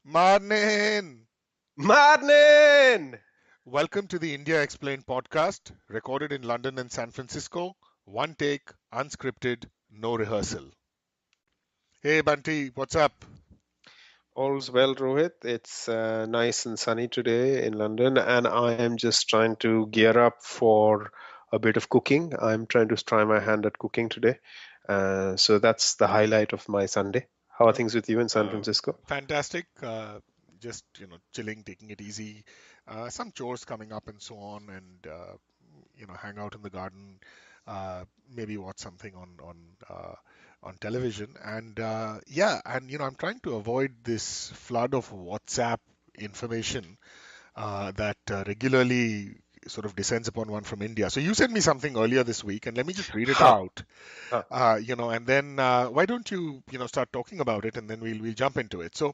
Marnin! Marnin! Welcome to the India Explained podcast, recorded in London and San Francisco. One take, unscripted, no rehearsal. Hey Bunty, what's up? All's well, Rohit. It's nice and sunny today in London, and I am just trying to gear up for a bit of cooking. I'm trying to try my hand at cooking today. So that's the highlight of my Sunday. How are Oh, things with you in San uh, Francisco? fantastic. Just, chilling, taking it easy. Some chores coming up and so on, and, hang out in the garden, maybe watch something on television. And I'm trying to avoid this flood of WhatsApp information that regularly sort of descends upon one from India. So you sent me something earlier this week, and let me just read it Huh. out. Huh. And then why don't you, start talking about it, and then we'll jump into it. So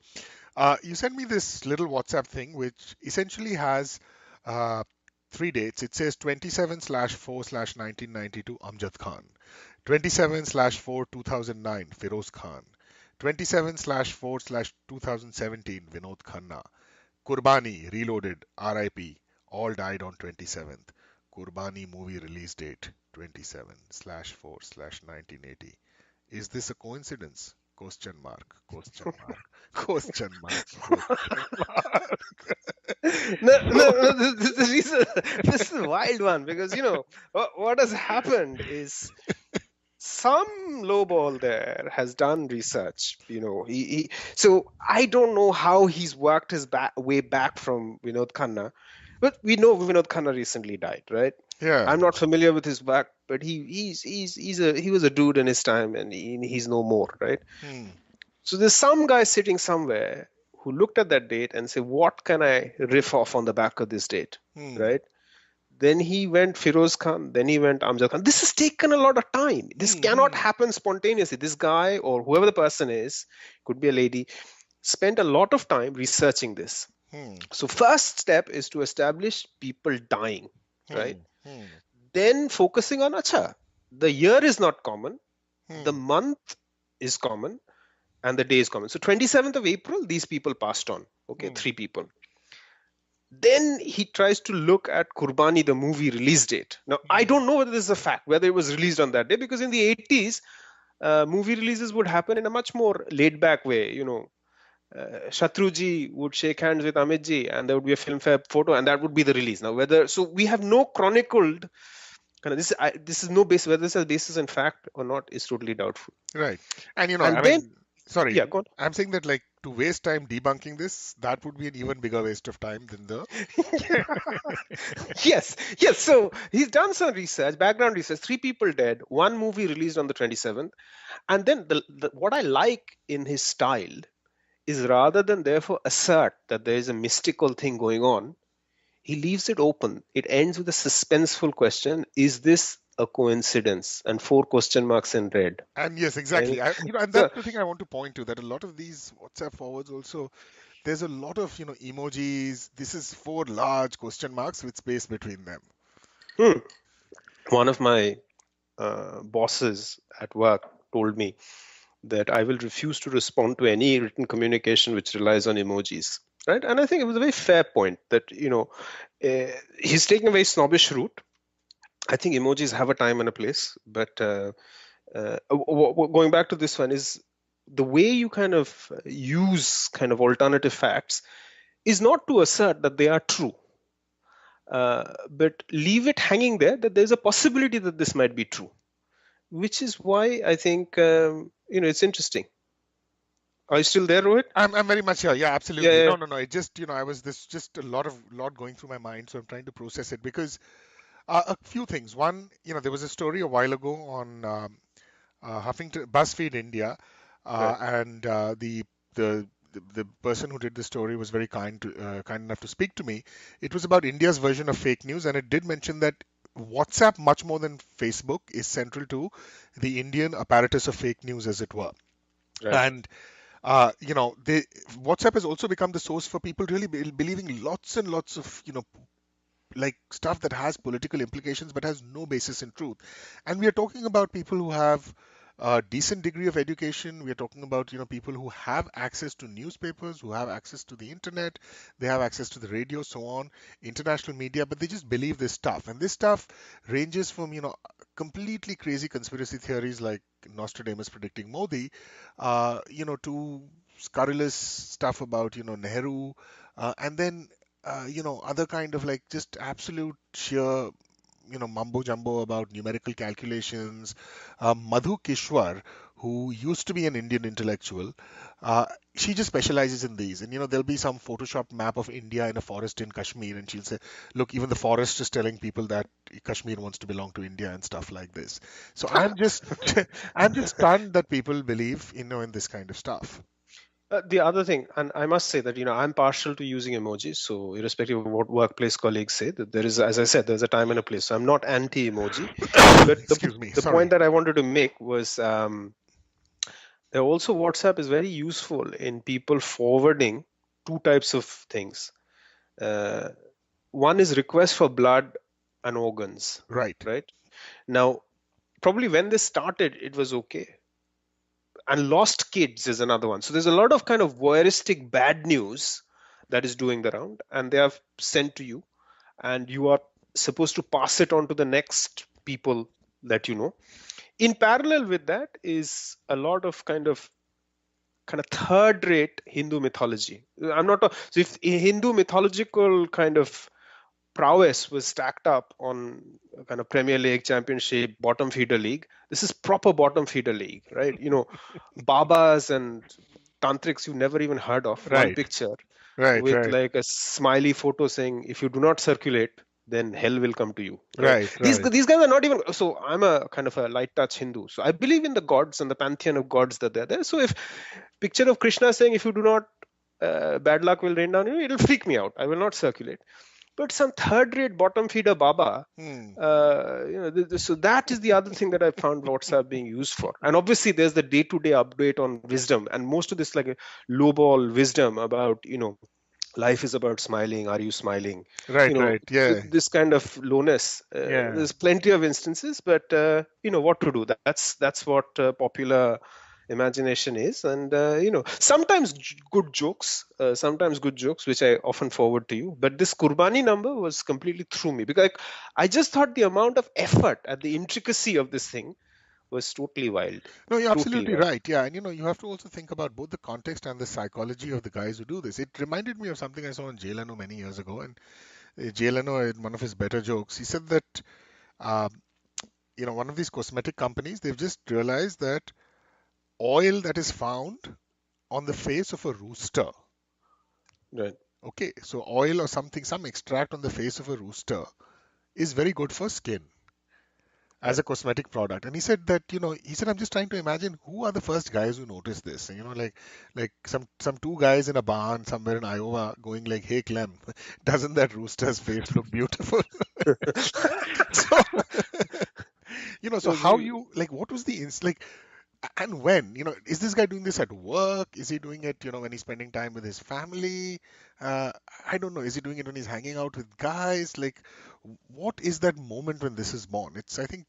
you sent me this little WhatsApp thing, which essentially has uh, three dates. It says 27/4/1992 Amjad Khan, 27/4 2009 Feroz Khan, 27/4 2017 Vinod Khanna, Kurbani Reloaded RIP, all died on 27th. Kurbani movie release date 27/4/1980. Is this a coincidence? Question mark, question mark, question mark, question mark. No, this is a wild one because what has happened is some lowball there has done research. So I don't know how he's worked his way back from Vinod Khanna, but we know Vinod Khanna recently died, right? Yeah. I'm not familiar with his back, but he was a dude in his time, and he's no more, right? Hmm. So there's some guy sitting somewhere who looked at that date and said, "What can I riff off on the back of this date?" Hmm. Right? Then he went Firoz Khan, then he went Amjad Khan. This has taken a lot of time. This Hmm. cannot Hmm. happen spontaneously. This guy or whoever the person is, could be a lady, spent a lot of time researching this. Hmm. So first step is to establish people dying, right? Hmm. Hmm. Then focusing on acha. The year is not common, the Hmm. month is common, and the day is common. So 27th of April, these people passed on. Okay, Hmm. three people. Then he tries to look at Kurbani, the movie release date. Now, I Hmm. don't know whether this is a fact, whether it was released on that day, because in the 80s, movie releases would happen in a much more laid back way. Shatruji would shake hands with Amitji, and there would be a filmfare photo, and that would be the release. Now, whether so we have no chronicled kind of this is no base whether this has basis in fact or not is totally doubtful. Right. And And then, sorry, yeah, go on. I'm saying that like to waste time debunking this, that would be an even bigger waste of time than the. Yes. So he's done some research, background research. Three people dead. One movie released on the 27th. And then what I like in his style is rather than therefore assert that there is a mystical thing going on, he leaves it open. It ends with a suspenseful question: Is this a coincidence? And four question marks in red. And yes, Right? exactly. And So that's the thing I want to point to, that a lot of these WhatsApp forwards also, there's a lot of, emojis. This is four large question marks with space between them. hmm, one of my bosses at work told me that I will refuse to respond to any written communication which relies on emojis. Right? And I think it was a very fair point that, he's taking a very snobbish route. I think emojis have a time and a place, but going back to this one is the way you kind of use kind of alternative facts is not to assert that they are true, but leave it hanging there that there's a possibility that this might be true, which is why I think it's interesting. Are you still there, Rohit? I'm very much here. Yeah, Yeah, absolutely. yeah, No, no, no. It just, I was this just a lot going through my mind, so I'm trying to process it because a few things. One, there was a story a while ago on Huffington, BuzzFeed India, right. and the person who did the story was very kind enough to speak to me. It was about India's version of fake news, and it did mention that WhatsApp, much more than Facebook, is central to the Indian apparatus of fake news, as it were. Right. And WhatsApp has also become the source for people really believing lots and lots of like stuff that has political implications but has no basis in truth. And we are talking about people who have a decent degree of education. We are talking about, people who have access to newspapers, who have access to the internet, they have access to the radio, so on, international media, but they just believe this stuff. And this stuff ranges from, completely crazy conspiracy theories like Nostradamus predicting Modi, to scurrilous stuff about, Nehru, and then, other kind of like just absolute sheer mumbo jumbo about numerical calculations. Madhu Kishwar, who used to be an Indian intellectual, uh, she just specializes in these. And there'll be some Photoshop map of India in a forest in Kashmir, and she'll say, "Look, even the forest is telling people that Kashmir wants to belong to India," and stuff like this. So I'm just, I'm just stunned that people believe, in this kind of stuff. The other thing, and I must say that I'm partial to using emojis. So irrespective of what workplace colleagues say, that there is, as I said, there's a time and a place. So I'm not anti-emoji. But Excuse me, the sorry. point that I wanted to make was there also WhatsApp is very useful in people forwarding two types of things. Uh, One is request for blood and organs, Right. right? Now, probably when this started, it was okay. And lost kids is another one. So there's a lot of kind of voyeuristic bad news that is doing the round, and they are sent to you, and you are supposed to pass it on to the next people that you know. In parallel with that is a lot of kind of third rate Hindu mythology. I'm not so if Hindu mythological kind of prowess was stacked up on a kind of Premier League, Championship, bottom feeder league. This is proper bottom feeder league, right? Babas and tantrics you never even heard of. One Right. picture Right. with Right. like a smiley photo saying, "If you do not circulate, then hell will come to you." Right? Right. These Right. these guys are not even. So I'm a kind of a light touch Hindu. So I believe in the gods and the pantheon of gods that they're there. So if picture of Krishna saying, "If you do not, bad luck will rain down on you," it'll freak me out. I will not circulate. But some third-rate bottom feeder Baba, Hmm. so that is the other thing that I found WhatsApp being used for. And obviously, there's the day-to-day update on wisdom, and most of this like a low-ball wisdom about life is about smiling. Are you smiling? Right. Right. Yeah. This kind of lowness. Yeah. There's plenty of instances, but what to do. That's what popular imagination is, and sometimes good jokes which I often forward to you, but this Kurbani number was completely through me, because I just thought the amount of effort and the intricacy of this thing was totally wild. No, you're Totally absolutely wild. right. Yeah, and you have to also think about both the context and the psychology of the guys who do this. It reminded me of something I saw on Jay Leno many years ago, and Jay Leno, in one of his better jokes, he said that um, one of these cosmetic companies, they've just realized that oil that is found on the face of a rooster. Right. Okay, so oil or something, some extract on the face of a rooster is very good for skin as Right. a cosmetic product. And he said that, he said, I'm just trying to imagine who are the first guys who noticed this. And, like some two guys in a barn somewhere in Iowa going like, "Hey Clem, doesn't that rooster's face look beautiful?" So, so So how we- you like, what was the like, and when, is this guy doing this at work? Is he doing it, when he's spending time with his family? Uh, I don't know. Is he doing it when he's hanging out with guys? Like, what is that moment when this is born? It's, I think,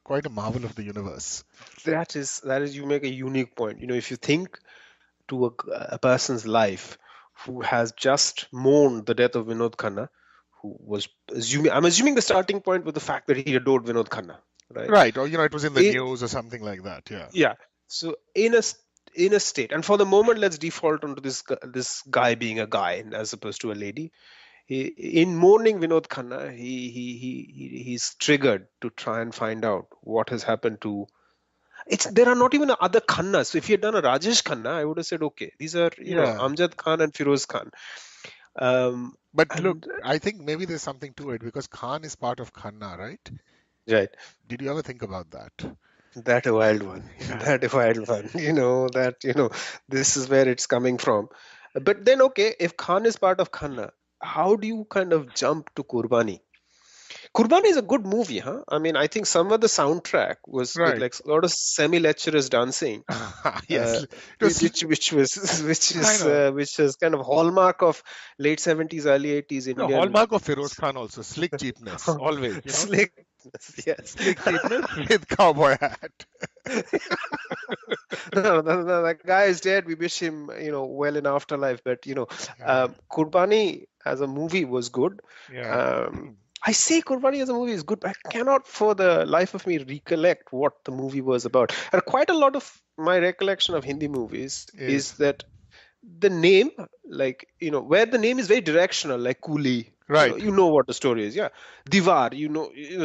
quite a marvel of the universe. that is you make a unique point. If you think to a person's life who has just mourned the death of Vinod Khanna, who was I'm assuming the starting point was the fact that he adored Vinod Khanna, right? Right. Or, it was in the It, news or something like that. Yeah. yeah. So in a state, and for the moment, let's default onto this guy being a guy as opposed to a lady. In mourning Vinod Khanna, he's triggered to try and find out what has happened to. There are not even other Khannas. So if he had done a Rajesh Khanna, I would have said, okay, these are Yeah. Amjad Khan and Firoz Khan. But look, And I think maybe there's something to it because Khan is part of Khanna, right? right, Did you ever think about that? that a wild one. Yeah. That a wild one. This is where it's coming from. But then, okay, if Khan is part of Khanna, how do you kind of jump to Kurbani? Kurbani is a good movie, huh? I mean, I think some of the soundtrack was with Right. like a lot of semi-lecherous dancing, Yes. uh, It was, which was I know. which is kind of hallmark of late 70s, early 80s No, Indian hallmark of Feroz Khan also, slick cheapness, always. slick. seriousness. Yes. Slick cheapness with cowboy hat. No, no, no, that guy is dead. We wish him, well in afterlife. But Yeah, Kurbani as a movie was good. yeah. Um, I say Kurbani as a movie is good, but I cannot for the life of me recollect what the movie was about. And quite a lot of my recollection of Hindi movies is Is that the name, like, where the name is very directional, like Coolie, right. you know what the story is. Yeah. Divar,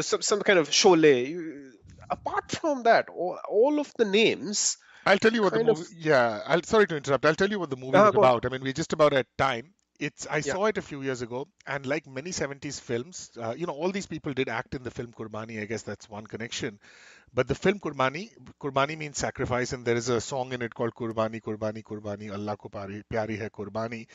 some kind of Sholay. Apart from that, all of the names I'll tell you what the kind of. movie. Yeah, I'll sorry to interrupt. I'll tell you what the movie was Go on. about. I mean, we're just about at time. It's I Yeah. saw it a few years ago, and like many 70s films, all these people did act in the film Kurbani. I guess that's one connection. But the film Kurbani means sacrifice, and there is a song in it called Kurbani, Kurbani, Kurbani, Allah ko pyari hai Kurbani.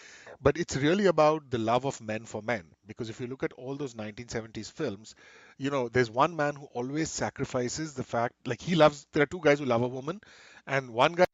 But it's really about the love of men for men. Because if you look at all those 1970s films, there's one man who always sacrifices the fact, like he loves, there are two guys who love a woman, and one guy